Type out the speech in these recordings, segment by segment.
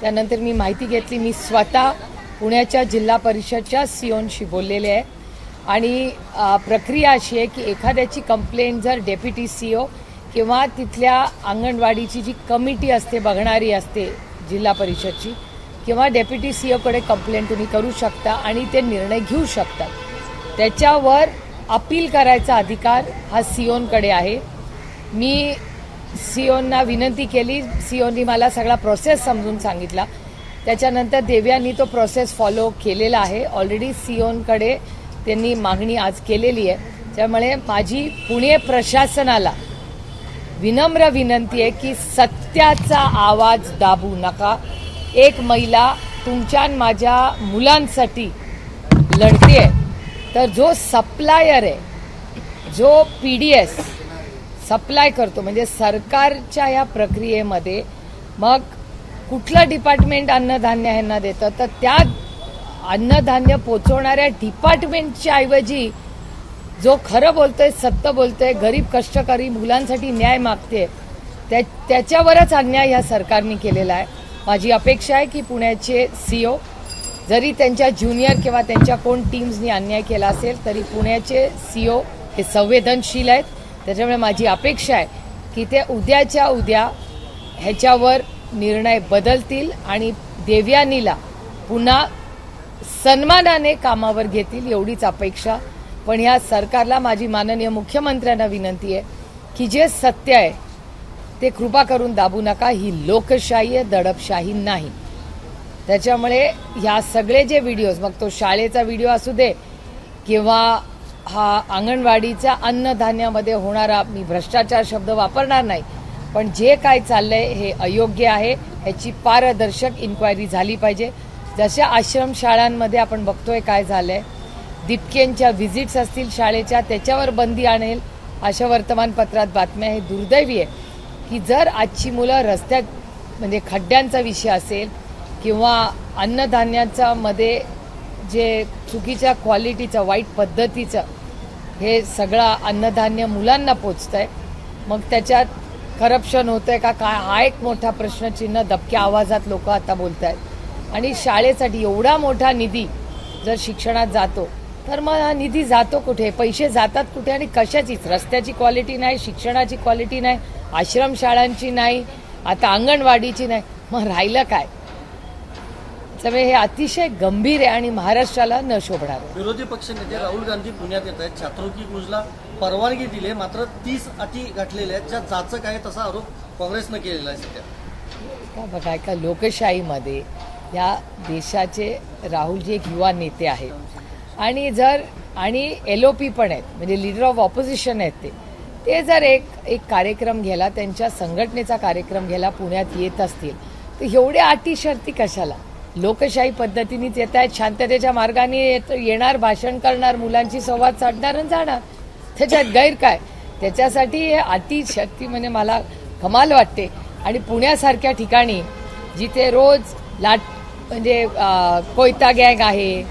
त्यानंतर मी माहिती घेतली. मी स्वतः पुण्याच्या जिल्हा परिषदच्या सीओशी बोललेले आहे आणि प्रक्रिया अशी आहे की एखाद्याची कंप्लेंट जर डेप्युटी सीओ किंवा तिथल्या अंगणवाडीची जी कमिटी असते बघणारी असते जिल्हा परिषदची किंवा डेप्युटी सीओकडे कंप्लेंट तुम्ही करू शकता आणि ते निर्णय घेऊ शकतात. त्याच्यावर अपील करायचा अधिकार हा सीओंकडे आहे. मी सीओंना विनंती केली. सीओनी मला सगळा प्रोसेस समजून सांगितला. त्याच्यानंतर देव्यांनी तो प्रोसेस फॉलो केलेला आहे. ऑलरेडी सीओंकडे त्यांनी मागणी आज केलेली आहे. त्यामुळे माझी पुणे प्रशासनाला विनम्र विनंती आहे की सत्याचा आवाज दाबू नका. एक महिला तुमच्या माझ्या मुलांसाठी लढते तर जो सप्लायर आहे, जो PDS सप्लाय करतो म्हणजे सरकारच्या या प्रक्रियेमध्ये मग कुठलं डिपार्टमेंट अन्नधान्य ह्यांना देतं तर त्या अन्नधान्य पोचवणाऱ्या डिपार्टमेंटच्या ऐवजी जो खरं बोलतोय, सत्य बोलतोय, गरीब कष्टकरी मुलांसाठी न्याय मागते त्याच्यावरच अन्याय ह्या सरकारने केलेला आहे. माझी अपेक्षा आहे की पुण्याचे सीओ जरी त्यांच्या ज्युनियर किंवा त्यांच्या कोण टीम्सनी अन्याय केला असेल तरी पुण्याचे सीओ हे संवेदनशील आहेत. त्याच्यामुळे माझी अपेक्षा आहे की ते उद्याच्या उद्या ह्याच्यावर निर्णय बदलतील आणि देवयानीला पुन्हा सन्मानाने कामावर घेतील एवढीच अपेक्षा. पण ह्या सरकारला माझी माननीय मुख्यमंत्र्यांना विनंती आहे की जे सत्य आहे ते कृपा करून दाबू नका. ही लोकशाही आहे, दडपशाही नाही. त्याच्यामुळे ह्या सगळे जे व्हिडिओज मग तो शाळेचा व्हिडिओ असू दे किंवा हा अंगणवाडीच्या अन्नधान्यामध्ये होणारा, मी भ्रष्टाचार शब्द वापरणार नाही, पण जे काय चाललंय हे अयोग्य आहे. ह्याची पारदर्शक इन्क्वायरी झाली पाहिजे. जशा आश्रमशाळांमध्ये आपण बघतोय काय झालंय, दीपकेंच्या व्हिजिट्स असतील शाळेच्या त्याच्यावर बंदी आणेल अशा वर्तमानपत्रात बातम्या. हे दुर्दैवी आहे की जर आजची मुलं रस्त्यात म्हणजे खड्ड्यांचा विषय असेल किंवा अन्नधान्याचा मध्ये जे चुकीच्या क्वालिटीचं, वाईट पद्धतीचं हे सगळं अन्नधान्य मुलांना पोचतंय, मग त्याच्यात करप्शन होतंय का काय हा एक मोठा प्रश्नचिन्ह दबक्या आवाजात लोक आता बोलत आहेत. आणि शाळेसाठी एवढा मोठा निधी जर शिक्षणात जातो तर मग हा निधी जातो कुठे, पैसे जातात कुठे आणि कशाचीच? रस्त्याची क्वालिटी नाही, शिक्षणाची क्वालिटी नाही, आश्रमशाळांची नाही, आता अंगणवाडीची नाही, मग राहिलं काय? त्यामुळे हे अतिशय गंभीर आहे आणि महाराष्ट्राला न शोभणार. विरोधी पक्षनेते राहुल गांधी पुण्यात येत आहेत. छात्रवृत्ती क्रूजला परवानगी दिली, मात्र 30 अटी गाठलेल्या आहेत ज्या जाचक आहे तसा आरोप काँग्रेसनं केलेला आहे सध्या. बघा, एका लोकशाहीमध्ये या देशाचे राहुलजी एक युवा नेते आहेत आणि LOP पण आहेत, म्हणजे लीडर ऑफ ऑपोजिशन आहेत. ते जर एक कार्यक्रम घ्यायला, त्यांच्या संघटनेचा कार्यक्रम घ्यायला पुण्यात येत असतील तर एवढ्या अटी शर्ती कशाला? लोकशाही पद्धतीनेच येत आहेत, शांततेच्या मार्गाने येणार, भाषण करणार, मुलांची संवाद साधणार आणि जाणार. त्याच्यात गैर काय? त्याच्यासाठी अटी शक्ती म्हणजे मला कमाल वाटते. आणि पुण्यासारख्या ठिकाणी जिथे रोज म्हणजे कोयता गँग आहे,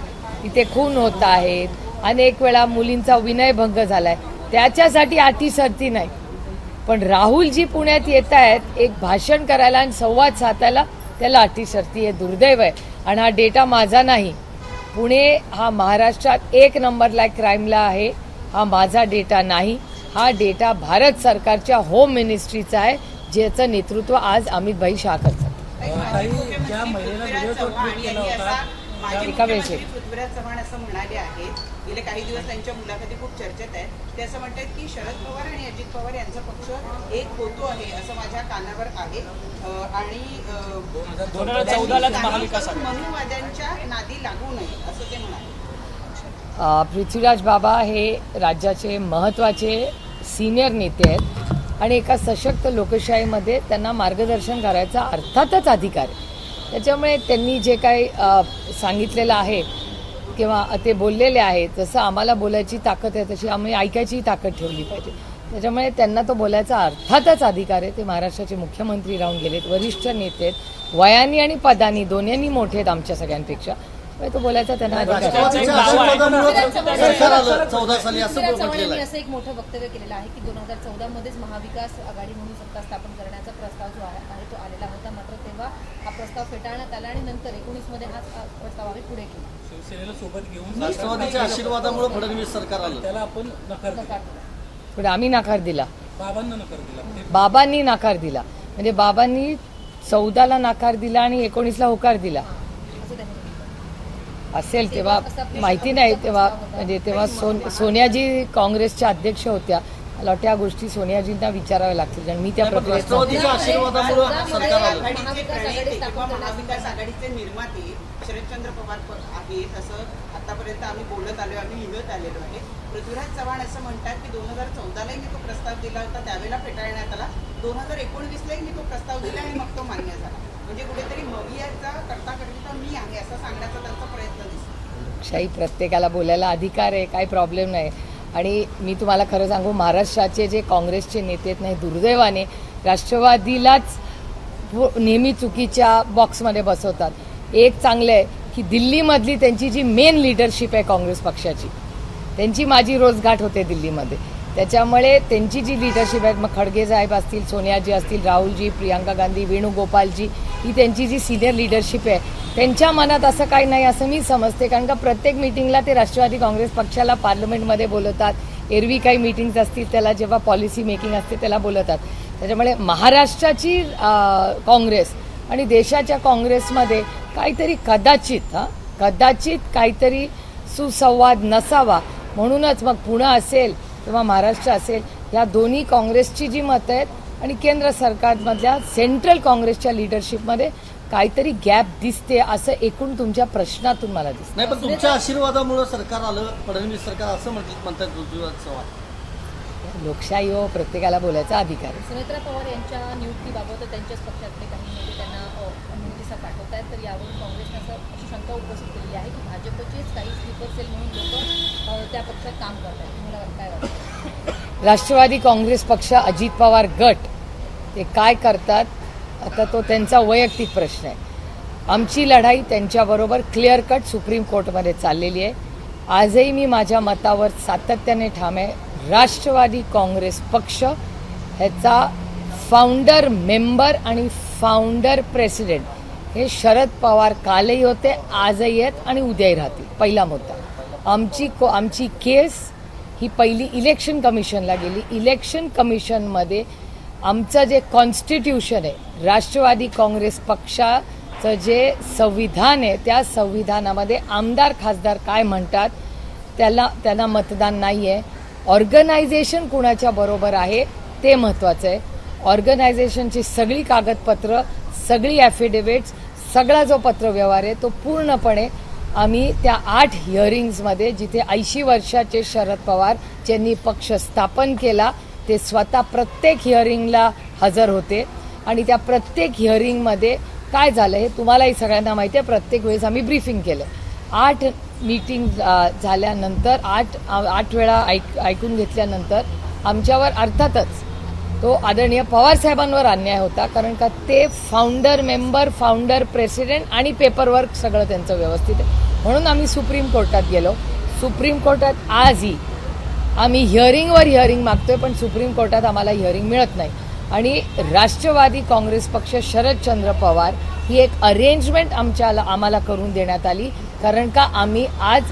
तिथे खून होत आहेत, अनेक वेळा मुलींचा विनयभंग झालाय, त्याच्यासाठी अटी शर्ती नाही. पण राहुलजी पुण्यात येत आहेत एक भाषण करायला आणि संवाद साधायला, त्याला अटी शर्ती. हे दुर्दैव आहे. आणि हा डेटा माझा नाही. पुणे हा महाराष्ट्रात 1 नंबरला क्राईमला आहे. हा माझा डेटा नाही. हा डेटा भारत सरकारच्या होम मिनिस्ट्रीचा आहे, ज्याचं नेतृत्व आज अमित भाई शाह करतात. एका वेळेस पृथ्वीराज चव्हाण असं म्हणाले आहेत, गेले काही दिवस त्यांच्या मुलाखती खूप चर्चेत आहेत. ते असं म्हणतात की शरद पवार आणि अजित पवार यांचा पक्ष एक होतो आहे असं माझ्या कानावर आहे आणि 2014 मनुवाद्यांच्या नादी लागू नये असं ते म्हणाले. पृथ्वीराज बाबा हे राज्याचे महत्त्वाचे सिनियर नेते आहेत आणि एका सशक्त लोकशाहीमध्ये त्यांना मार्गदर्शन करायचा अर्थातच अधिकार आहे. त्याच्यामुळे त्यांनी जे काही सांगितलेलं आहे किंवा ते बोललेले आहेत, जसं आम्हाला बोलायची ताकद आहे तशी आम्ही ऐकायची ताकद ठेवली पाहिजे. त्याच्यामुळे त्यांना तो बोलायचा अर्थातच अधिकार आहे. ते महाराष्ट्राचे मुख्यमंत्री राहून गेलेत, वरिष्ठ नेते आहेत, वयानी आणि पदानी दोन्हींनी मोठे आहेत आमच्या सगळ्यांपेक्षा. तो बोलायचा त्यांना अधिकार आहे. 14 साली असं एक मोठं वक्तव्य केलेलं आहे की 2014 मध्येच महाविकास आघाडी म्हणून सत्ता स्थापन करण्याचा प्रस्ताव जो आहे तो आलेला होता, मात्र तेव्हा हा प्रस्ताव फेटाळण्यात आला आणि नंतर 19 मध्ये हा प्रस्ताव आम्ही पुढे केला. शिवसेनेला सोबत घेऊन राष्ट्रवादीच्या आशीर्वादामुळे फडणवीस सरकार आलं. त्याला आपण नकार दिला. नकार दिला. पण आम्ही नकार दिला, बाबांना नकार दिला. ते बाबांनी नकार दिला. म्हणजे बाबांनी 14ला नकार दिला आणि 19ला होकार दिला असं त्यांनी सांगितलं. असेल. तेव्हा माहिती नाही. तेव्हा म्हणजे तेव्हा सोनियाजी काँग्रेसच्या अध्यक्ष होत्या. मला वाटतं या गोष्टी सोनियाजींना विचाराव्या लागतील कारण मी त्या नाही, पण प्रक्रियेत राष्ट्रवादीच्या आशीर्वादामुळे सरकार आलं. आघाडीचे प्रणेते किंवा महाविकास आघाडीचे निर्माते शरदचंद्र पवार आहेत असं आतापर्यंत आम्ही बोलत आलो, आम्ही लिहित आलेलो आहे. पृथ्वीराज चव्हाण असं म्हणतात की 2014लाही मी तो प्रस्ताव दिला होता, त्यावेळेला फेटाळण्यात आला. 2019लाही मी तो प्रस्ताव दिला आणि मग तो मान्य झाला. म्हणजे कुठेतरी मवियाचा करता मी आहे असं सांगण्याचा त्यांचा प्रयत्न दिसतो. शाही प्रत्येकाला बोलायला अधिकार आहे, काही प्रॉब्लेम नाही. आणि मी तुम्हाला खरं सांगू, महाराष्ट्राचे जे काँग्रेसचे नेते आहेत नाही, दुर्दैवाने राष्ट्रवादीलाच नेहमी चुकीच्या बॉक्समध्ये बसवतात. एक चांगलं आहे की दिल्लीमधली त्यांची जी मेन लिडरशिप आहे काँग्रेस पक्षाची, त्यांची माझी रोजगाठ होते दिल्लीमध्ये. त्याच्यामुळे त्यांची जी लिडरशिप आहे, मग खडगे साहेब असतील, सोनियाजी असतील, राहुलजी, प्रियांका गांधी, वेणुगोपालजी, ही त्यांची जी सिनियर लिडरशिप आहे, त्यांच्या मनात असं काही नाही असं मी समजते. कारण का प्रत्येक मिटिंगला ते राष्ट्रवादी काँग्रेस पक्षाला पार्लमेंटमध्ये बोलवतात. एरवी काही मिटिंग्स असतील त्याला, जेव्हा पॉलिसी मेकिंग असते त्याला बोलवतात. त्याच्यामुळे महाराष्ट्राची काँग्रेस आणि देशाच्या काँग्रेसमध्ये काहीतरी कदाचित काहीतरी सुसंवाद नसावा. म्हणूनच मग पुणे असेल किंवा महाराष्ट्र असेल, या दोन्ही काँग्रेसची जी मतं आहेत आणि केंद्र सरकारमधल्या सेंट्रल काँग्रेसच्या लिडरशिपमध्ये काहीतरी गॅप दिसते असं एकूण तुमच्या प्रश्नातून मला दिसतं. नाही, पण तुमच्या आशीर्वादामुळे सरकार आलं, फडणवीस सरकार असं म्हणतात पृथ्वीराज चव्हाण. लोकशाही हो, प्रत्येकाला बोलायचा अधिकार आहे. सुनेत्रा पवार यांच्या नियुक्तीबाबत त्यांच्याच पक्षातले काही नेते त्यांना नियुक्तीचा पाठवत आहेत. तर यावरून काँग्रेसनं अशी शंका उपस्थित केलेली आहे की भाजपचेच काही स्लीपर सेल म्हणून लोक त्या पक्षात काम करत आहेत. तुम्हाला काय वाटतं? राष्ट्रवादी काँग्रेस पक्ष, अजित पवार गट ते काय करतात आता तो त्यांचा वैयक्तिक प्रश्न आहे. आमची लढाई त्यांच्याबरोबर क्लिअर कट सुप्रीम कोर्टमध्ये चाललेली आहे. आजही मी माझ्या मतावर सातत्याने ठाम आहे. राष्ट्रवादी काँग्रेस पक्ष ह्याचा फाउंडर मेंबर आणि फाउंडर प्रेसिडेंट हे शरद पवार कालही होते, आजही आहेत आणि उद्याही राहतील. पहिला मुद्दा, आमची केस ही पहिली इलेक्शन कमिशनला गेली. इलेक्शन कमिशनमध्ये आमचं जे कॉन्स्टिट्यूशन आहे, राष्ट्रवादी काँग्रेस पक्षाचं जे संविधान आहे, त्या संविधानामध्ये आमदार खासदार काय म्हणतात त्याला मतदान नाही आहे. ऑर्गनायझेशन कुणाच्या बरोबर आहे ते महत्त्वाचं आहे. ऑर्गनायझेशनची सगळी कागदपत्र, सगळी ॲफिडेव्हिट्स, सगळा जो पत्रव्यवहार आहे तो पूर्णपणे आम्ही त्या 8 हिअरिंग्समध्ये, जिथे 80 वर्षाचे शरद पवार ज्यांनी पक्ष स्थापन केला ते स्वतः प्रत्येक हिअरिंगला हजर होते. आणि त्या प्रत्येक हिअरिंगमध्ये काय झालं हे तुम्हालाही सगळ्यांना माहिती आहे. प्रत्येक वेळेस आम्ही ब्रीफिंग केलं. 8 मीटिंग झाल्यानंतर 8 वेळा ऐकून घेतल्यानंतर आमच्यावर अर्थातच तो आदरणीय पवारसाहेबांवर अन्याय होता. कारण का ते फाउंडर मेंबर, फाउंडर प्रेसिडेंट आणि पेपरवर्क सगळं त्यांचं व्यवस्थित आहे. म्हणून आम्ही सुप्रीम कोर्टात गेलो. सुप्रीम कोर्टात आजही आम्ही हिअरिंग मागतोय, पण सुप्रीम कोर्टात आम्हाला हिअरिंग मिळत नाही. आणि राष्ट्रवादी काँग्रेस पक्ष, शरदचंद्र पवार ही एक अरेंजमेंट आम्हाला करून देण्यात आली. कारण का आम्ही आज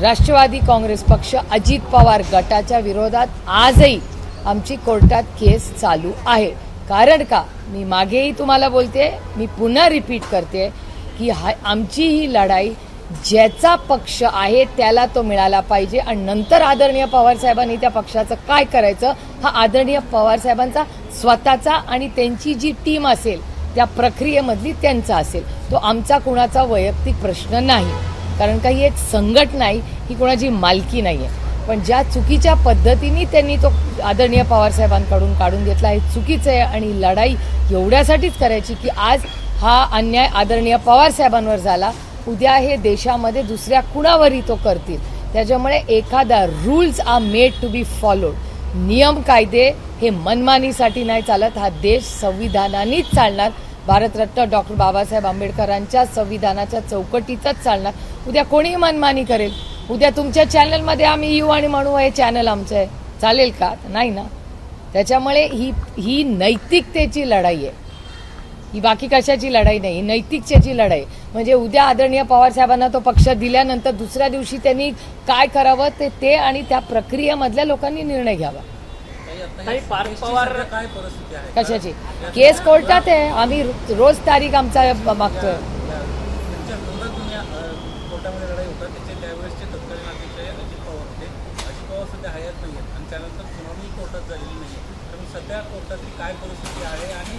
राष्ट्रवादी काँग्रेस पक्ष, अजित पवार गटाच्या विरोधात आजही आमची कोर्टात केस चालू आहे. कारण का मी मागेही तुम्हाला बोलते, मी पुन्हा रिपीट करते की आमची ही लढाई ज्याचा पक्ष आहे त्याला तो मिळाला पाहिजे. आणि नंतर आदरणीय पवारसाहेबांनी त्या पक्षाचं काय करायचं हा आदरणीय पवारसाहेबांचा स्वतःचा आणि त्यांची जी टीम असेल त्या प्रक्रियेमधली त्यांचा असेल. तो आमचा कुणाचा वैयक्तिक प्रश्न नाही. कारण का ही एक संघटना नाही, ही कुणाची मालकी नाही आहे. पण ज्या चुकीच्या पद्धतीने त्यांनी तो आदरणीय पवारसाहेबांकडून काढून घेतला हे चुकीचं आहे. आणि लढाई एवढ्यासाठीच करायची की आज हा अन्याय आदरणीय पवारसाहेबांवर झाला, उद्या हे देशामध्ये दुसऱ्या कुणावरही तो करतील. त्याच्यामुळे एखादा rules are made to be followed. नियम कायदे हे मनमानीसाठी नाही चालत. हा देश संविधानानेच चालणार. भारतरत्न डॉक्टर बाबासाहेब आंबेडकरांच्या संविधानाच्या चौकटीतच चालणार. उद्या कोणीही मनमानी करेल, उद्या तुमच्या चॅनलमध्ये आम्ही येऊ आणि म्हणू हे चॅनल आमचं आहे, चालेल का? नाही ना. त्याच्यामुळे ही नैतिकतेची लढाई आहे. ही बाकी कशाची लढाई नाही, ही नैतिकतेची लढाई. म्हणजे उद्या आदरणीय पवार साहेबांना तो पक्ष दिल्यानंतर दुसऱ्या दिवशी त्यांनी काय करावं ते आणि त्या प्रक्रियेमधल्या लोकांनी निर्णय घ्यावा. ताई, पार्थ पवार काय परिस्थिती आहे? कशाची केस कोर्टात आहे, आम्ही रोज तारीख आमचा मागतोय. त्यांच्या विरोधात जुन्या कोर्टामध्ये लढाई होतात त्याचे त्यावेळेसचे तत्कालीन अध्यक्ष अजित पवार होते. अजित पवार सध्या हयात नाही आहेत आणि त्यानंतर सुनावणी कोर्टात झालेली नाही आहे. तर सध्या कोर्टातली काय परिस्थिती आहे आणि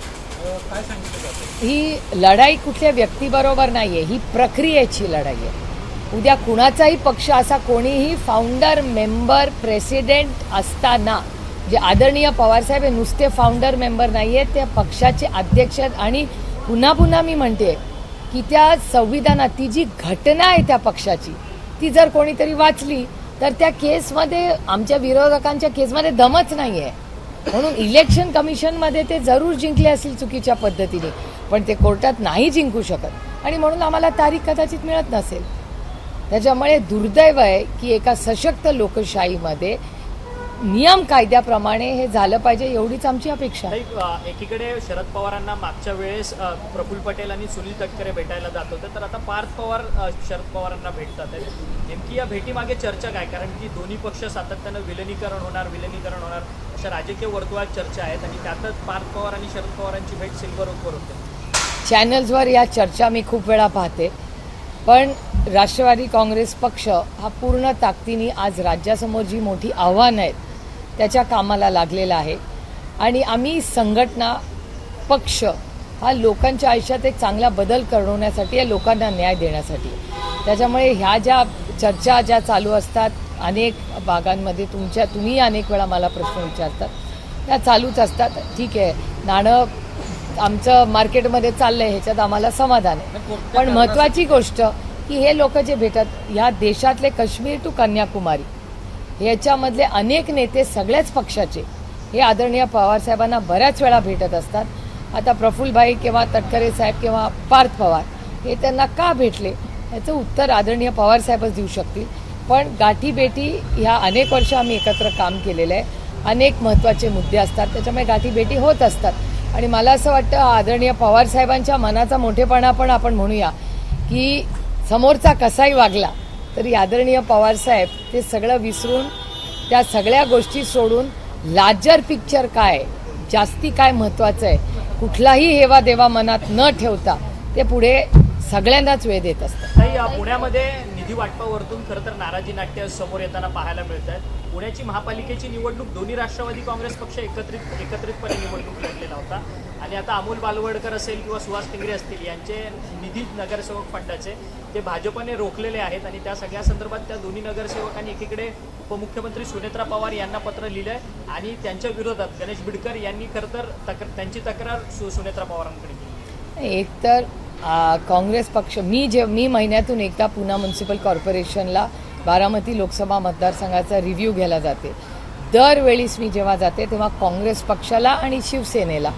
काय सांगितलं जातं? ही लढाई कुठल्या व्यक्तीबरोबर नाहीये, ही प्रक्रियेची लढाई आहे. उद्या कुणाचाही पक्ष असा कोणीही फाउंडर मेंबर प्रेसिडेंट असताना जे आदरणीय पवारसाहेब हे नुसते फाउंडर मेंबर नाहीये, त्या पक्षाचे अध्यक्ष आहेत. आणि पुन्हा पुन्हा मी म्हणते की त्या संविधानात ती जी घटना आहे त्या पक्षाची ती जर कोणीतरी वाचली तर त्या केसमध्ये आमच्या विरोधकांच्या केसमध्ये दमच नाही आहे. म्हणून इलेक्शन कमिशनमध्ये ते जरूर जिंकले असतील चुकीच्या पद्धतीने, पण ते कोर्टात नाही जिंकू शकत आणि म्हणून आम्हाला तारीख कदाचित मिळत नसेल. त्याच्यामुळे दुर्दैव आहे की एका सशक्त लोकशाहीमध्ये नियम कायद्याप्रमाणे हे झालं पाहिजे, एवढीच आमची अपेक्षा आहे. एकीकडे शरद पवारांना मागच्या वेळेस प्रफुल्ल पटेल आणि सुनील तटकरे भेटायला जात होते, तर आता पार्थ पवार शरद पवारांना भेटतात आहेत. नेमकी या भेटीमागे चर्चा काय? कारण की दोन्ही पक्ष सातत्यानं विलिनीकरण होणार अशा राजकीय वर्तुळात चर्चा आहेत आणि त्यातच पार्थ पवार आणि शरद पवारांची भेट सिल्वर ओकवर होते. चॅनल्सवर या चर्चा मी खूप वेळा पाहते, पण राष्ट्रवादी काँग्रेस पक्ष हा पूर्ण ताकदीने आज राज्यासमोर जी मोठी आव्हानं आहेत त्याच्या कामाला लागलेला आहे. आणि आम्ही संघटना पक्ष हा लोकांच्या आयुष्यात एक चांगला बदल करवण्यासाठी, या लोकांना न्याय देण्यासाठी. त्याच्यामुळे ह्या ज्या चर्चा ज्या चालू असतात अनेक भागांमध्ये, तुम्ही अनेक वेळा मला प्रश्न विचारतात, त्या चालूच असतात. ठीक आहे, नाणं आमचं मार्केटमध्ये चाललंय ह्याच्यात आम्हाला समाधान आहे. पण महत्त्वाची गोष्ट की हे लोक जे भेटतात, ह्या देशातले काश्मीर टू कन्याकुमारी ह्याच्यामधले अनेक नेते सगळ्याच पक्षाचे हे आदरणीय पवारसाहेबांना बऱ्याच वेळा भेटत असतात. आता प्रफुल्लभाई किंवा तटकरे साहेब किंवा पार्थ पवार हे त्यांना का भेटले याचं उत्तर आदरणीय पवारसाहेबच देऊ शकतील. पण गाठीभेटी ह्या अनेक वर्ष आम्ही एकत्र काम केलेलं आहे, अनेक महत्त्वाचे मुद्दे असतात, त्याच्यामुळे गाठीभेटी होत असतात. आणि मला असं वाटतं आदरणीय पवारसाहेबांच्या मनाचा मोठेपणा पण आपण म्हणूया की समोरचा कसाही वागला तरी आदरणीय पवारसाहेब ते सगळं विसरून, त्या सगळ्या गोष्टी सोडून लार्जर पिक्चर काय, जास्ती काय महत्त्वाचं आहे, कुठलाही हेवा देवा मनात न ठेवता ते पुढे सगळ्यांनाच वेळ देत असतात. ताई, पुण्यामध्ये निधी वाटपावरतून खरं तर नाराजी नाट्य समोर येताना पाहायला मिळत आहेत. पुण्याची महापालिकेची निवडणूक दोन्ही राष्ट्रवादी काँग्रेस पक्ष एकत्रितपणे निवडणूक लढलेला होता आणि आता अमोल बालवडकर असेल किंवा सुहास टिंगरे असतील यांचे निधी नगरसेवक फंडाचे ते भाजपने रोखलेले आहेत आणि त्या सगळ्या संदर्भात त्या दोन्ही नगरसेवकांनी एकीकडे उपमुख्यमंत्री सुनेत्रा पवार यांना पत्र लिहिलंय आणि त्यांच्या विरोधात गणेश बिडकर यांनी खरं तर त्यांची तक्रार सुनेत्रा पवारांकडे केली. एक तर काँग्रेस पक्ष, मी महिन्यातून एकदा पुणे म्युन्सिपल कॉर्पोरेशनला बारामती लोकसभा मतदारसंघाचा रिव्ह्यू घ्यायला जाते. दरवेळीस मी जेव्हा जाते तेव्हा काँग्रेस पक्षाला आणि शिवसेनेला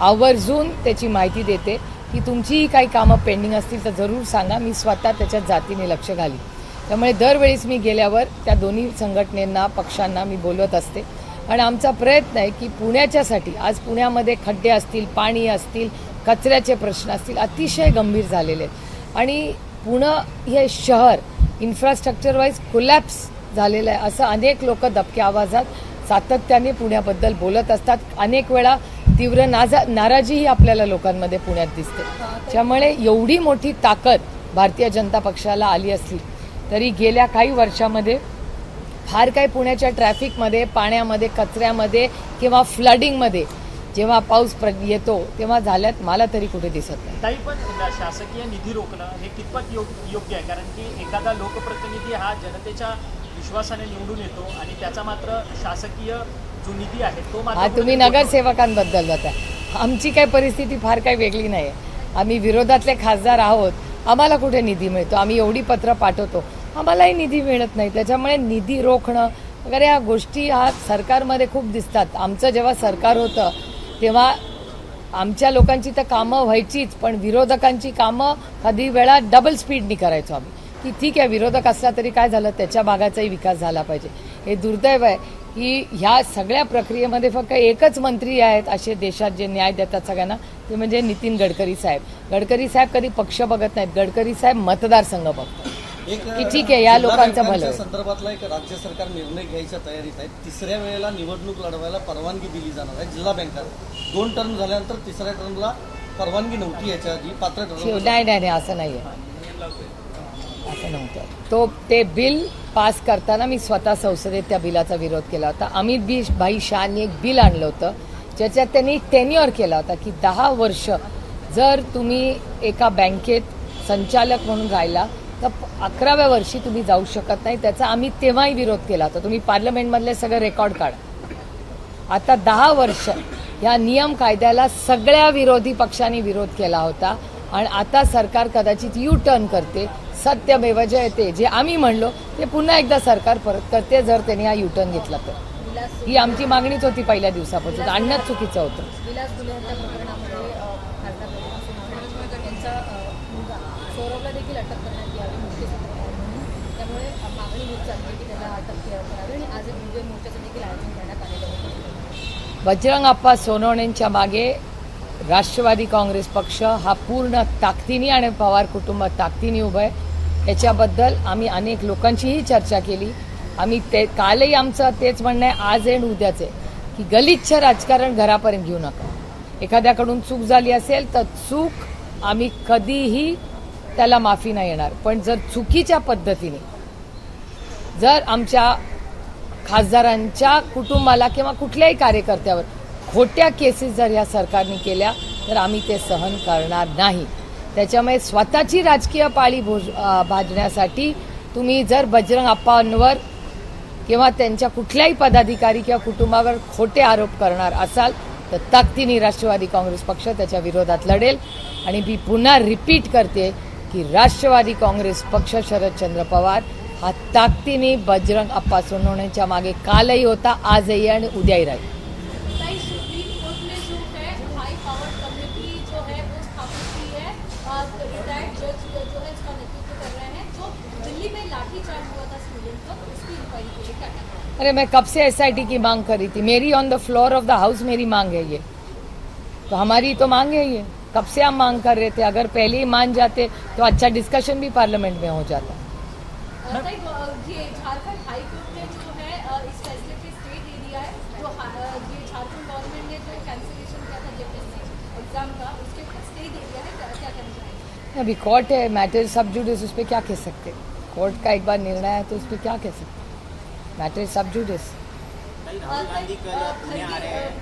आवर्जून त्याची माहिती देते की तुमचीही काही कामं पेंडिंग असतील तर जरूर सांगा, मी स्वतः त्याच्यात जातीने लक्ष घाली. त्यामुळे दरवेळीस मी गेल्यावर त्या दोन्ही संघटनेंना पक्षांना मी बोलवत असते आणि आमचा प्रयत्न आहे की पुण्याच्यासाठी, आज पुण्यामध्ये खड्डे असतील, पाणी असतील, कचऱ्याचे प्रश्न असतील, अतिशय गंभीर झालेले आहेत आणि पुणे हे शहर इन्फ्रास्ट्रक्चर वाईज कोलॅप्स झालेलं आहे असं अनेक लोक दबक्या आवाजात सातत्याने पुण्याबद्दल बोलत असतात. अनेक वेळा तीव्र नाराजीही आपल्याला लोकांमध्ये पुण्यात दिसते. त्यामुळे एवढी मोठी ताकद भारतीय जनता पक्षाला आली असली तरी गेल्या काही वर्षामध्ये फार काही पुण्याच्या ट्रॅफिकमध्ये, पाण्यामध्ये, कचऱ्यामध्ये किंवा फ्लडिंगमध्ये जेव्हा पाऊस येतो तेव्हा झाल्यात मला तरी कुठे दिसत नाही. ताई, पण शासकीय निधी रोखणं हे कितपत योग्य आहे? कारण की एखादा लोकप्रतिनिधी हा जनतेच्या विश्वासाने निवडून येतो आणि त्याचा मात्र शासकीय जो निधी आहे तो मात्र तुम्ही नगरसेवकांबद्दल जाता. आमची काही परिस्थिती फार काही वेगळी नाही आहे. आम्ही विरोधातले खासदार आहोत, आम्हाला कुठे निधी मिळतो? आम्ही एवढी पत्र पाठवतो, आम्हालाही निधी मिळत नाही. त्याच्यामुळे निधी रोखणं वगैरे ह्या गोष्टी हा सरकारमध्ये खूप दिसतात. आमचं जेव्हा सरकार होतं तेव्हा आमच्या लोकांची तर कामं व्हायचीच, पण विरोधकांची कामं कधी वेळा डबल स्पीडनी करायचो आम्ही की ठीक आहे विरोधक असला तरी काय झालं, त्याच्या भागाचाही विकास झाला पाहिजे. हे दुर्दैव आहे की ह्या सगळ्या प्रक्रियेमध्ये फक्त एकच मंत्री आहेत असे देशात जे न्याय देतात सगळ्यांना, ते म्हणजे नितीन गडकरी साहेब. गडकरी साहेब कधी पक्ष बघत नाहीत, गडकरी साहेब मतदारसंघ बघतात. की ठीक आहे, या लोकांचं भलं जिल्हा आहे. बँकांच्या संदर्भातला एक राज्य सरकार निर्णय घ्यायच्या तयारीत आहे. तिसऱ्या वेळेला निवडणूक लढवायला परवानगी दिली जाणार आहे जिल्हा बँकात. 2 टर्म झाल्यानंतर तिसऱ्या टर्मला परवानगी नव्हती याच्या आधी पात्र ठरवलं. नाही असं नाही आहे, असं नव्हतं. ते बिल पास करताना मी स्वतः संसदेत त्या बिलाचा विरोध केला होता. अमित भाई शहानी एक बिल आणलं होतं ज्याच्यात त्यांनी टेन्युअर केला होता की 10 वर्ष जर तुम्ही एका बँकेत संचालक म्हणून राहिला तर 11व्या वर्षी तुम्ही जाऊ शकत नाही. त्याचा आम्ही तेव्हाही विरोध केला होता. तुम्ही पार्लमेंटमधले सगळं रेकॉर्ड काढा. आता 10 वर्ष या नियम कायद्याला सगळ्या विरोधी पक्षांनी विरोध केला होता आणि आता सरकार कदाचित यू टर्न करते. सत्यमेव जयते, जे आम्ही म्हणलो ते पुन्हा एकदा सरकार परत करते जर त्यांनी हा यू टर्न घेतला तर. ही आमची मागणीच होती पहिल्या दिवसापासून. आणणंच चुकीचं होतं. विलास दुले हत्या प्रकरणामध्ये खासदार बजरंग सोनवणे यांचा मुलगा सौरभला देखील अटक करण्यात यावी म्हणून. त्यामुळे मागणी होत चालली की त्याला अटक करावी आणि आज एक भव्य मोर्चाचं देखील आयोजन करण्यात आलेलं होतं. बजरंग अप्पा सोनवणेंच्या मागे राष्ट्रवादी काँग्रेस पक्ष हा पूर्ण ताकदीने आणि पवार कुटुंब ताकदीने उभं आहे. याच्याबद्दल आम्ही अनेक लोकांचीही चर्चा केली. आम्ही कालही आमचं तेच म्हणणं आहे, आज आहे उद्याच आहे, की गलिच्छ राजकारण घरापर्यंत घेऊ नका. एखाद्याकडून चूक झाली असेल तर चूक आम्ही कधीही त्याला माफी नाही येणार. पण जर चुकीच्या पद्धतीने जर आमच्या खासदारांच्या कुटुंबाला किंवा कुठल्याही कार्यकर्त्यावर खोट्या केसेस जर या सरकारने केल्या तर आम्ही ते सहन करणार नाही. त्याच्यामुळे स्वतःची राजकीय पाळी भाजण्यासाठी तुम्ही जर बजरंग अप्पांवर किंवा त्यांच्या कुठल्याही पदाधिकारी किंवा कुटुंबावर खोटे आरोप करणार असाल तर ताकदीने राष्ट्रवादी काँग्रेस पक्ष त्याच्या विरोधात लढेल. आणि मी पुन्हा रिपीट करते की राष्ट्रवादी काँग्रेस पक्ष शरदचंद्र पवार हा ताकदीने बजरंग अप्पा सोनवणेंच्या मागे कालही होता, आजही आणि उद्याही राहील. सुप्रीम कोर्ट ने जो है हाई पावर कमेटी जो है वो स्थापित की है. रिटायर्ड जज जो है इसका नेतृत्व कर रहे हैं. जो दिल्ली में लाठीचार्ज हुआ था स्टूडेंट पर, उसकी इंक्वायरी के लिए क्या कहना है? अरे मैं कब से एसआईटी की मांग कर रही थी. मेरी on the floor of the house मेरी मांग है ये, तो हमारी तो मांग है ये. कब से हम मांग कर रहे थे. अगर पहले ही मान जाते तो अच्छा डिस्कशन भी पार्लियामेंट में हो जाता. ये झारखंड हाईकोर्ट ने जो है इस फैसले पे स्टे दे दिया है. जो ये झारखंड गवर्नमेंट ने जो कैंसिलेशन किया था जेपीएससी एग्जाम का, उसके स्टे दे दिया है. क्या कहना चाहेंगे? अभी कोर्ट है, मैटर सब जुडिस, उस पर क्या कह सकते. कोर्ट का एक बार निर्णय है तो उस पर क्या कह सकते. मैटर सब जुडिस.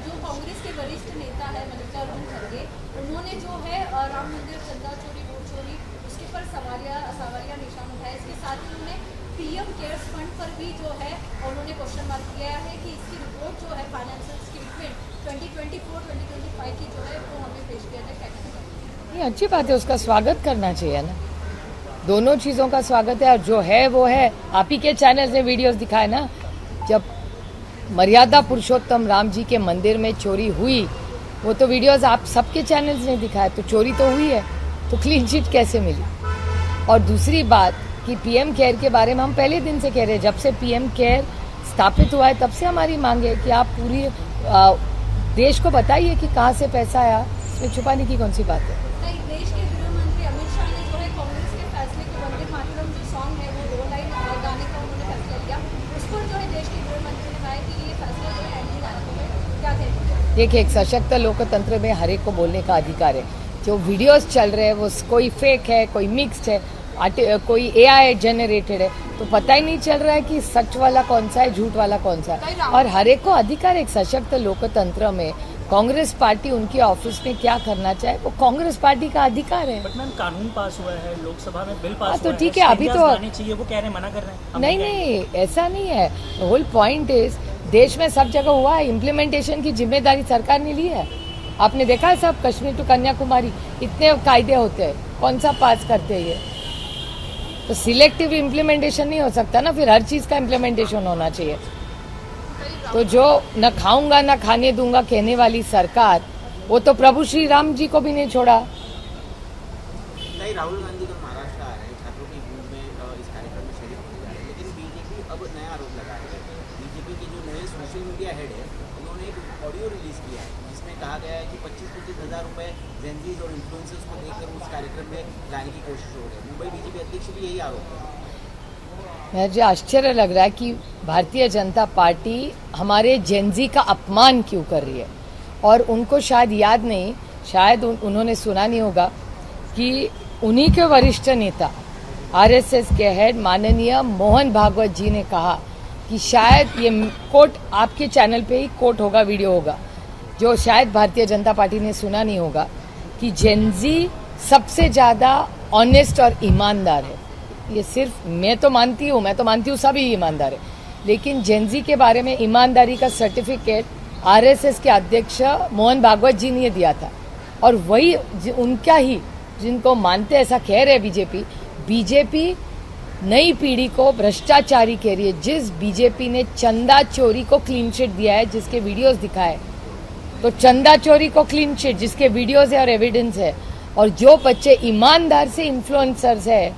जो कांग्रेस के वरिष्ठ नेता है मल्लिकार्जुन खड़गे, उन्होंने जो है राम मंदिर चंदा चोरी वोट चोरी उसके पर सवालिया निशान उठाया. इसके साथ ही उन्होंने पीएम केयर्स फंड पर भी जो है उन्होंने क्वेश्चन मार्क किया है कि इसकी रिपोर्ट जो है फाइनेंशियल स्टेटमेंट 2024-2025 की जो है वो हमें पेश किया जाए. क्या कहना चाहिए? ये अच्छी बात है, उसका स्वागत करना चाहिए ना. दोनों चीज़ों का स्वागत है. और जो है वो है. आप ही के चैनल ने वीडियोस दिखाए ना, जब मर्यादा पुरुषोत्तम राम जी के मंदिर में चोरी हुई, वो तो वीडियोस आप सबके चैनल्स ने दिखाया. तो चोरी तो हुई है, तो क्लीन चिट कैसे मिली. और दूसरी बात कि पीएम केयर के बारे में हम पहले दिन से कह रहे हैं. जब से पीएम केयर स्थापित हुआ है तब से हमारी मांग है कि आप पूरी देश को बताइए कि कहाँ से पैसा आया. इसमें छुपाने की कौन सी बात है. नहीं, देश के गृह मंत्री अमित शाह ने जो है कांग्रेस के फैसले के वंदे मातरम जो सॉन्ग है वो 2 लाइन गाने का उन्होंने फैसला लिया. उस पर जो है देश के गृह मंत्री ने कहा कि ये फैसला जो है एंटी नागरिकों में क्या कहते. देखिए, एक सशक्त लोकतंत्र में हर एक को बोलने का अधिकार है. जो वीडियोस चल रहे हैं वो कोई फेक है, कोई मिक्स्ड है, कोई एआई जनरेटेड है, तो पता ही नहीं चल रहा है कि सच वाला कौन सा है, झूठ वाला कौन सा है. और हर एक को अधिकार. एक सशक्त लोकतंत्र में कांग्रेस पार्टी उनके ऑफिस में क्या करना चाहे वो कांग्रेस पार्टी का अधिकार है. बट मैम कानून पास हुआ है, लोकसभा में बिल पास तो हुआ ठीक है, अभी तो आने चाहिए, वो कह रहे हैं मना कर रहे हैं. नहीं, ऐसा नहीं है. होल पॉइंट इज देश में सब जगह हुआ है. इम्प्लीमेंटेशन की जिम्मेदारी सरकार ने ली है. आपने देखा है सब, कश्मीर टू कन्याकुमारी इतने कायदे होते हैं, कौन सा पास करते हैं ये. तो सिलेक्टिव इम्प्लीमेंटेशन नहीं हो सकता ना. फिर हर चीज का इम्प्लीमेंटेशन होना चाहिए. तो जो न खाऊंगा न खाने दूंगा कहने वाली सरकार, वो तो प्रभु श्री राम जी को भी नहीं छोड़ा. राहुल गांधी का महाराष्ट्र आ रहे हैं, छात्रों की गूंज में इस कार्यक्रम में शरीक होने जा रहे हैं, लेकिन बीजेपी अब नया आरोप लगा है बीजेपी के जो नए सोशल मीडिया हेड है उन्होंने एक ऑडियो रिलीज किया है जिसमें कहा गया है कि 25-25 हज़ार रुपये जेनजीज और इन्फ्लुएंसर्स को देकर उस कार्यक्रम में लाने की कोशिश हो रही है। मुंबई बीजेपी अध्यक्ष भी यही आरोप है। मुझे आश्चर्य लग रहा है कि भारतीय जनता पार्टी हमारे जेनजी का अपमान क्यों कर रही है, और उनको शायद याद नहीं, शायद उन्होंने सुना नहीं होगा कि उन्हीं के वरिष्ठ नेता आरएसएस के हेड माननीय मोहन भागवत जी ने कहा कि शायद ये कोट आपके चैनल पे ही कोट होगा, वीडियो होगा, जो शायद भारतीय जनता पार्टी ने सुना नहीं होगा, कि जेनजी सबसे ज्यादा ऑनेस्ट और ईमानदार है। ये सिर्फ मैं तो मानती हूँ सभी ईमानदार है, लेकिन जेनजी के बारे में ईमानदारी का सर्टिफिकेट आरएसएस के अध्यक्ष मोहन भागवत जी ने दिया था, और वही उनका ही जिनको मानते ऐसा कह रहे बीजेपी नई पीढ़ी को भ्रष्टाचारी कह रही है। जिस बीजेपी ने चंदा चोरी को क्लीन चिट दिया है, जिसके वीडियोस दिखाए, तो चंदा चोरी को क्लीन चिट जिसके वीडियोस है और एविडेंस है, और जो बच्चे ईमानदार से इन्फ्लुएंसर्स है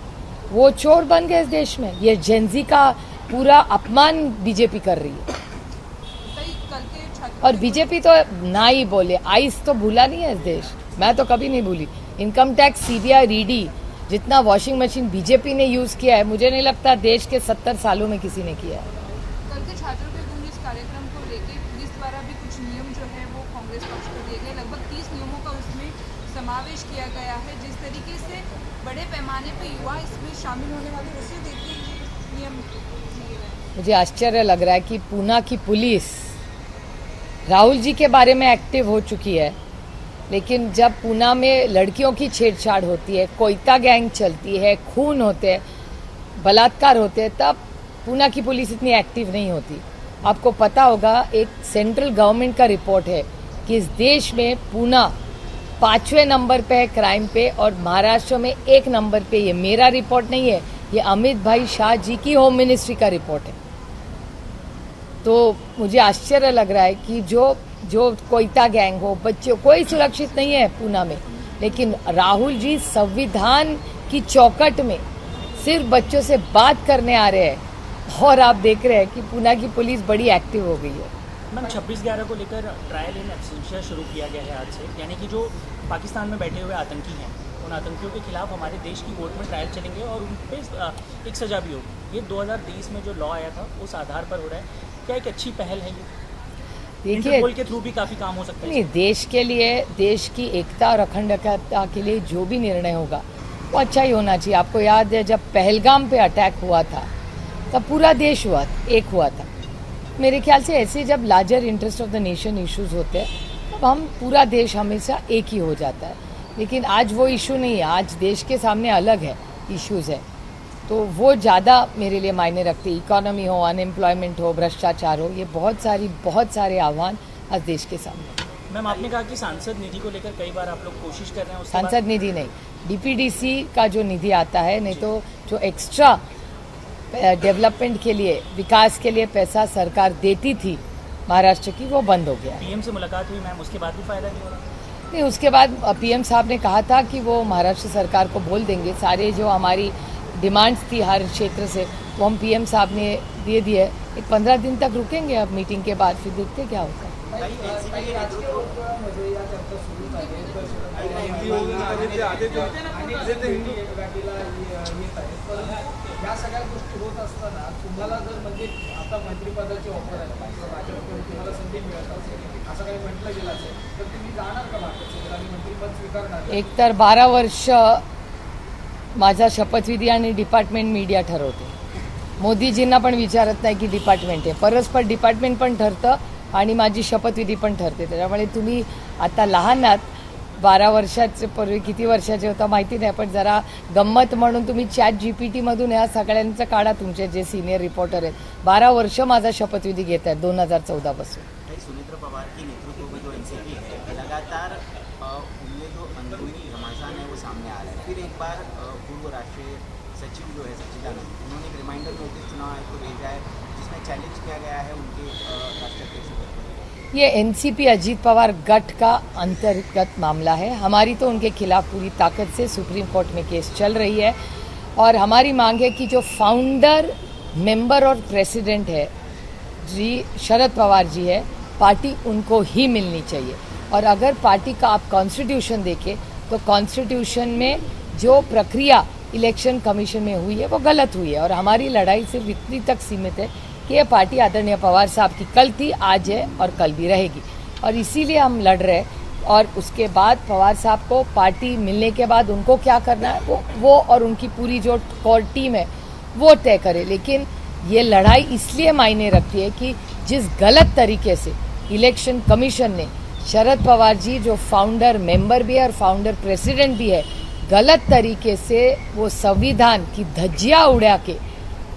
वो चोर बन गए इस देश में। ये जेनजी का पूरा अपमान बीजेपी कर रही है, और बीजेपी तो ना ही बोले, आइस तो भूला नहीं है इस देश, मैं तो कभी नहीं भूली। इनकम टैक्स, सीबीआई, ईडी, जितना वॉशिंग मशीन बीजेपी ने यूज किया है, मुझे नहीं लगता देश के 70 सालों में किसी ने किया है। कल के छात्रों के गुंज इस कार्यक्रम को लेकर पुलिस द्वारा भी कुछ नियम जो है वो कांग्रेस पक्ष को दिए गए, लगभग 30 नियमों का उसमें समावेश किया गया है। जिस तरीके से बड़े पैमाने पर युवा इसमें शामिल होने वाले, उसे देखते ये नियम लिए गए। मुझे आश्चर्य लग रहा है कि पूना की पुलिस राहुल जी के बारे में एक्टिव हो चुकी है, लेकिन जब पूना में लड़कियों की छेड़छाड़ होती है, कोयता गैंग चलती है, खून होते हैं, बलात्कार होते हैं, तब पूना की पुलिस इतनी एक्टिव नहीं होती। आपको पता होगा, एक सेंट्रल गवर्नमेंट का रिपोर्ट है कि इस देश में पूना 5वें नंबर पे है क्राइम पे, और महाराष्ट्र में 1 नंबर पे। ये मेरा रिपोर्ट नहीं है, ये अमित भाई शाह जी की होम मिनिस्ट्री का रिपोर्ट है। तो मुझे आश्चर्य लग रहा है कि जो कोयता गैंग हो, बच्चे कोई सुरक्षित नहीं है पूना में, लेकिन राहुल जी संविधान की चौखट में सिर्फ बच्चों से बात करने आ रहे हैं, और आप देख रहे हैं कि पूना की पुलिस बड़ी एक्टिव हो गई है। मैम 26/11 को लेकर ट्रायल इन एब्सेंशिया शुरू किया गया है आज से, यानी कि जो पाकिस्तान में बैठे हुए आतंकी हैं, उन आतंकियों के खिलाफ हमारे देश की कोर्ट में ट्रायल चलेंगे और उन पर एक सजा भी होगी। ये 2023 में जो लॉ आया था उस आधार पर हो रहा है, क्या एक अच्छी पहल है ये? देखिए, इंटरपोल के थ्रू भी काफी काम हो सकता है। नहीं, देश के लिए, देश की एकता और अखंडता के लिए जो भी निर्णय होगा वो अच्छा ही होना चाहिए। आपको याद है जब पहलगाम पे अटैक हुआ था तब पूरा देश एक हुआ था। मेरे ख्याल से ऐसे जब larger interest of the nation issues होते हैं तब हम पूरा देश हमेशा एक ही हो जाता है, लेकिन आज वो इशू नहीं है। आज देश के सामने अलग है इश्यूज है, तो वो ज़्यादा मेरे लिए मायने रखती। इकोनॉमी हो, अनएम्प्लॉयमेंट हो, भ्रष्टाचार हो, ये बहुत सारे आह्वान आज देश के सामने। मैम आपने कहा कि सांसद निधि को लेकर कई बार आप लोग कोशिश कर रहे हैं, सांसद निधि नहीं, डीपीडीसी का जो निधि आता है, नहीं तो जो एक्स्ट्रा डेवलपमेंट के लिए, विकास के लिए पैसा सरकार देती थी महाराष्ट्र की, वो बंद हो गया। पीएम से मुलाकात हुई मैम, उसके बाद भी फायदा नहीं हो रहा? नहीं, उसके बाद पीएम साहब ने कहा था कि वो महाराष्ट्र सरकार को बोल देंगे, सारे जो हमारी डिमांड्स थी हर क्षेत्र से वो हम पीएम साहब ने दे दिए। एक 15 दिन तक रुकेंगे अब मीटिंग के बाद, फिर देखते क्या होता है। या सगळ्या गोष्टी होत असताना तुम्हाला जर म्हणजे आता मंत्रिपदाची ऑफर आहे, भाजपकडून तुम्हाला संधी मिळत असेल असं काही म्हटलं गेलं असेल तर तुम्ही जाणार का भाजपसोबत आणि मंत्रिपद स्वीकारणार? एक तर 12 वर्ष माझा शपथविधी आणि डिपार्टमेंट मीडिया ठरवते. मोदीजींना पण विचारत नाही की डिपार्टमेंट आहे, परस्पर डिपार्टमेंट पण ठरतं आणि माझी शपथविधी पण ठरते. त्याच्यामुळे तुम्ही आता लहान आहात, 12 वर्षाचे पूर्वी किती वर्षाचे होता माहिती नाही, पण जरा गंमत म्हणून तुम्ही ChatGPT मधून या सगळ्यांचं काढा, तुमचे जे सिनियर रिपोर्टर आहेत. 12 वर्ष माझा शपथविधी घेत आहेत 2014 पासून. सुनेत्र पवार की नेतृत्व में जो एनसीपी है लगातार उनमें जो अंदरूनी घमासान है वो सामने आ रहा है. फिर एक बार पूर्व राष्ट्रीय सचिव जो है सच्चिदानंद, उन्होंने एक रिमाइंडर नोटिस चुनाव आयोग को भेजा है जिसमें चैलेंज किया गया है उनके राष्ट्राध्यक्ष को. ये एनसीपी अजीत पवार गठ का अंतर्गत मामला है. हमारी तो उनके खिलाफ पूरी ताकत से सुप्रीम कोर्ट में केस चल रही है और हमारी मांग है कि जो फाउंडर मेंबर और प्रेसिडेंट है जी शरद पवार जी है, पार्टी उनको ही मिलनी चाहिए। और अगर पार्टी का आप कॉन्स्टिट्यूशन देखें तो कॉन्स्टिट्यूशन में जो प्रक्रिया इलेक्शन कमीशन में हुई है वो गलत हुई है, और हमारी लड़ाई सिर्फ इतनी तक सीमित है कि ये पार्टी आदरणीय पवार साहब की कल थी, आज है और कल भी रहेगी, और इसीलिए हम लड़ रहे हैं। और उसके बाद पवार साहब को पार्टी मिलने के बाद उनको क्या करना है वो और उनकी पूरी जो कोर टीम है वो तय करे। लेकिन ये लड़ाई इसलिए मायने रखती है कि जिस गलत तरीके से इलेक्शन कमीशन ने शरद पवार जी जो फाउंडर मेंबर भी है और फाउंडर प्रेसिडेंट भी है, गलत तरीके से वो संविधान की धज्जियां उड़ा के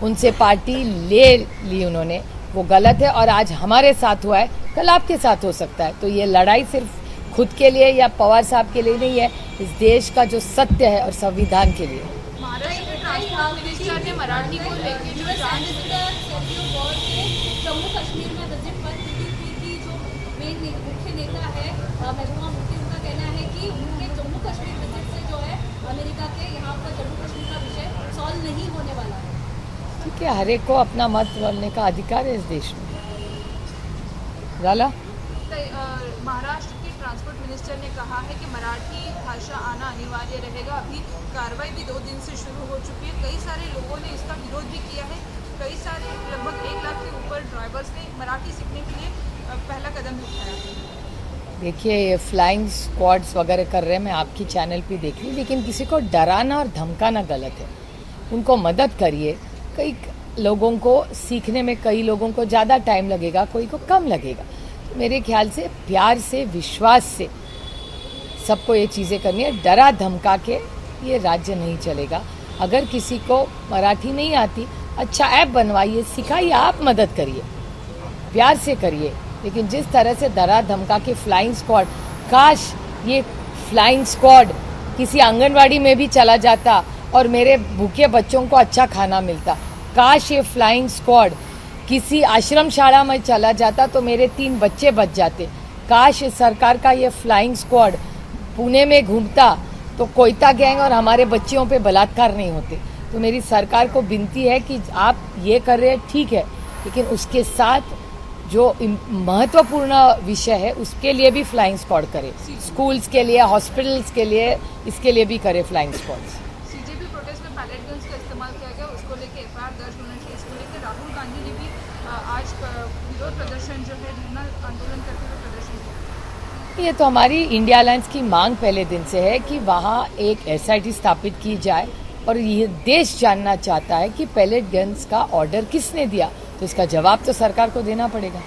उनसे पार्टी ले ली उन्होंने, वो गलत है। और आज हमारे साथ हुआ है, कल आपके साथ हो सकता है। तो ये लड़ाई सिर्फ खुद के लिए या पवार साहब के लिए नहीं है, इस देश का जो सत्य है और संविधान के लिए। महाराष्ट्र के ट्रांसपोर्ट मिनिस्टर ने मराठी को लेकर जो जांच जम्मू कश्मीर में विजिट पर टीडीपी की जो मेन मुख्य नेता है महबूबा मुफ्ती, उनका कहना है कि उनके जम्मू कश्मीर विजिट से जो है अमेरिका के यहाँ पर जम्मू कश्मीर का विषय सॉल्व नहीं होने वाला है। ठीक है, हर एक को अपना मत बोलने का अधिकार है इस देश में। राला महाराष्ट्र के ट्रांसपोर्ट मिनिस्टर ने कहा है कि मराठी भाषा आना अनिवार्य रहेगा। अभी कार्रवाई भी 2 दिन से शुरू हो चुकी है। कई सारे लोगों ने इसका विरोध भी किया है। कई सारे लगभग 1 लाख के ऊपर ड्राइवर्स ने मराठी सीखने के लिए पहला कदम भी उठाया। देखिए, ये फ्लाइंग स्क्वाड्स वगैरह कर रहे हैं, मैं आपकी चैनल पे देख रही, लेकिन किसी को डराना और धमकाना गलत है। उनको मदद करिए। कई लोगों को सीखने में कई लोगों को ज़्यादा टाइम लगेगा, कोई को कम लगेगा। मेरे ख्याल से प्यार से विश्वास से सबको ये चीज़ें करनी है। डरा धमका के ये राज्य नहीं चलेगा। अगर किसी को मराठी नहीं आती, अच्छा ऐप बनवाइए, सिखाइए, आप मदद करिए, प्यार से करिए। लेकिन जिस तरह से डरा धमका के फ्लाइंग स्क्वाड, काश ये फ्लाइंग स्क्वाड किसी आंगनवाड़ी में भी चला जाता और मेरे भूखे बच्चों को अच्छा खाना मिलता। काश ये फ्लाइंग स्क्वाड किसी आश्रम शाला में चला जाता तो मेरे 3 बच्चे बच जाते। काश इस सरकार का ये फ्लाइंग स्क्वाड पुणे में घूमता तो कोयता गैंग और हमारे बच्चियों पे बलात्कार नहीं होते। तो मेरी सरकार को विनती है कि आप ये कर रहे हैं ठीक है, लेकिन उसके साथ जो महत्वपूर्ण विषय है उसके लिए भी फ्लाइंग स्क्वाड करे। स्कूल्स के लिए, हॉस्पिटल्स के लिए, इसके लिए भी करे फ्लाइंग स्क्वाड्स। सीजेपी प्रोटेस्ट में पैलेट गन्स का इस्तेमाल किया गया, उसको लेकर एफआईआर दर्ज होना चाहिए। इसको लेकर राहुल गांधी ने भी आज विरोध प्रदर्शन जो है धरना आंदोलन करते हुए प्रदर्शन किया। ये तो हमारी इंडिया अलायंस की मांग पहले दिन से है कि वहाँ एक एसआईटी स्थापित की जाए, और ये देश जानना चाहता है कि पैलेट गन्स का ऑर्डर किसने दिया, तो इसका जवाब तो सरकार को देना पड़ेगा।